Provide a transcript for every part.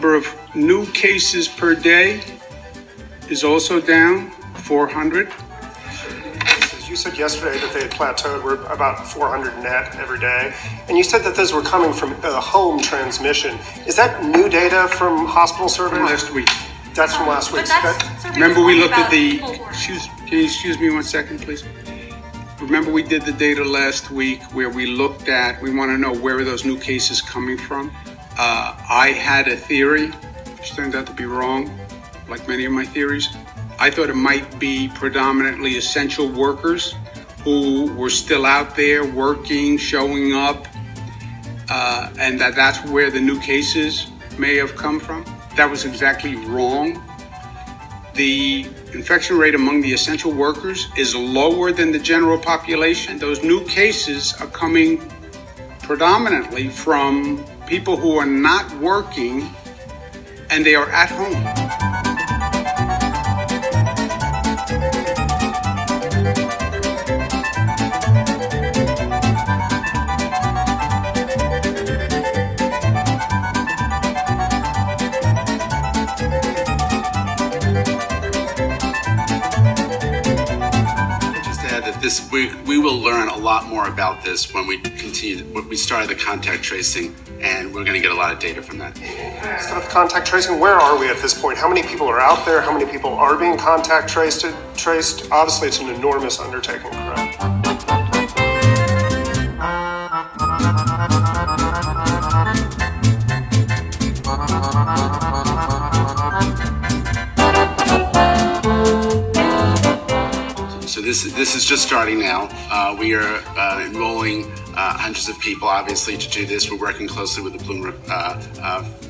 number of new cases per day is also down, 400. You said yesterday that they had plateaued. We're about 400 net every day. And you said that those were coming from home transmission. Is that new data from hospital surveys? From last week. That's from last week. Remember we looked at the, can you excuse me 1 second, please? Remember we did the data last week where we looked at, we want to know where are those new cases coming from. I had a theory, which turned out to be wrong, like many of my theories. I thought it might be predominantly essential workers who were still out there working, showing up, and that's where the new cases may have come from. That was exactly wrong. The infection rate among the essential workers is lower than the general population. Those new cases are coming predominantly from people who are not working and they are at home. We will learn a lot more about this when we started the contact tracing, and we're going to get a lot of data from that. Instead of contact tracing, where are we at this point? How many people are out there? How many people are being contact traced? Obviously, it's an enormous undertaking, correct? So this is just starting now. We are enrolling hundreds of people, obviously, to do this. We're working closely with the Bloomberg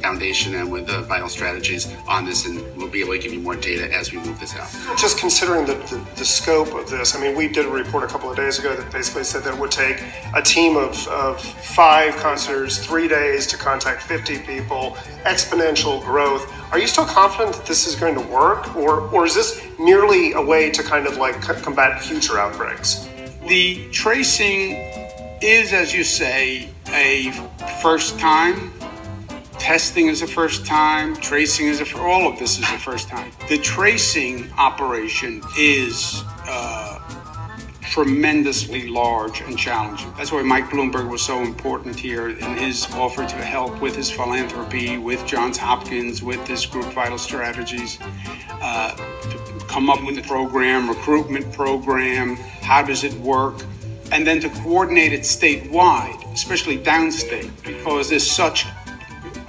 Foundation and with the Vital Strategies on this, and we'll be able to give you more data as we move this out. Just considering the scope of this, I mean, we did a report a couple of days ago that basically said that it would take a team of 5 counselors 3 days to contact 50 people, exponential growth. Are you still confident that this is going to work, or is this merely a way to kind of like combat future outbreaks? The tracing is, as you say, a first time. Testing is a first time. Tracing is all of this is a first time. The tracing operation is tremendously large and challenging. That's why Mike Bloomberg was so important here in his offer to help with his philanthropy, with Johns Hopkins, with this group Vital Strategies, to come up with a program, recruitment program, how does it work, and then to coordinate it statewide, especially downstate, because there's such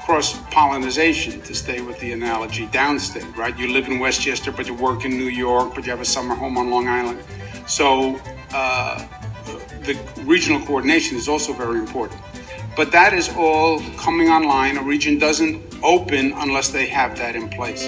cross-pollination, to stay with the analogy, downstate, right? You live in Westchester, but you work in New York, but you have a summer home on Long Island. So the regional coordination is also very important. But that is all coming online. A region doesn't open unless they have that in place.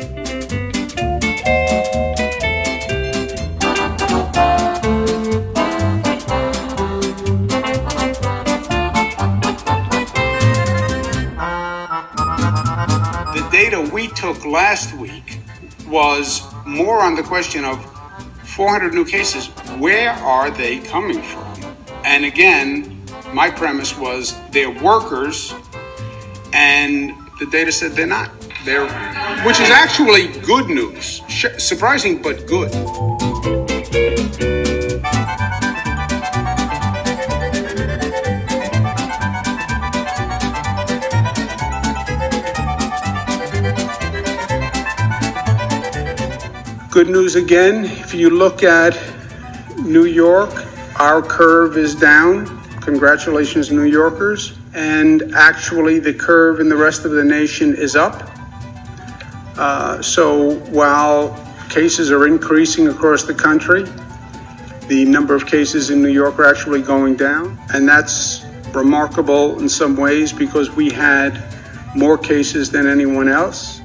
The data we took last week was more on the question of 400 new cases, where are they coming from? And again, my premise was they're workers, and the data said they're not. Which is actually good news. Surprising, but good. Good news again, if you look at New York, our curve is down. Congratulations, New Yorkers. And actually, the curve in the rest of the nation is up. So while cases are increasing across the country, the number of cases in New York are actually going down. And that's remarkable in some ways because we had more cases than anyone else.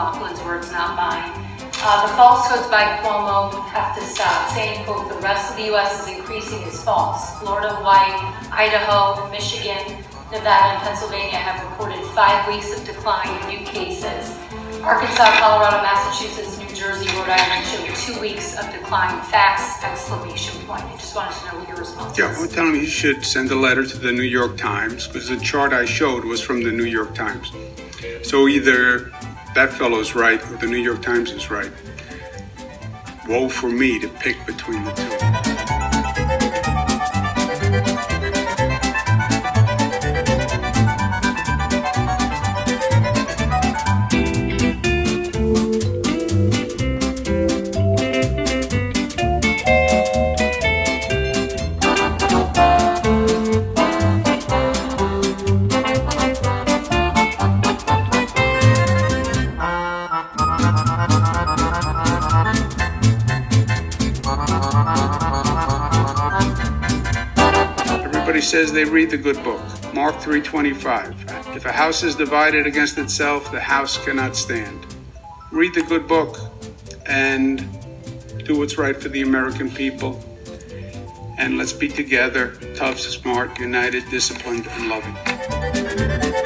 McLaughlin's words, not mine. The falsehoods by Cuomo have to stop, saying, quote, the rest of the U.S. is increasing is false. Florida, Hawaii, Idaho, Michigan, Nevada, and Pennsylvania have reported 5 weeks of decline in new cases. Arkansas, Colorado, Massachusetts, New Jersey, Rhode Island showed 2 weeks of decline. Facts, exclamation point. I just wanted to know what your response Yeah, is. I'm telling you, you should send a letter to the New York Times, because the chart I showed was from the New York Times. So either that fellow's right or the New York Times is right. Woe for me to pick between the two. Everybody says they read the good book. Mark 3:25. If a house is divided against itself, the house cannot stand. Read the good book and do what's right for the American people. And let's be together, tough, smart, united, disciplined, and loving.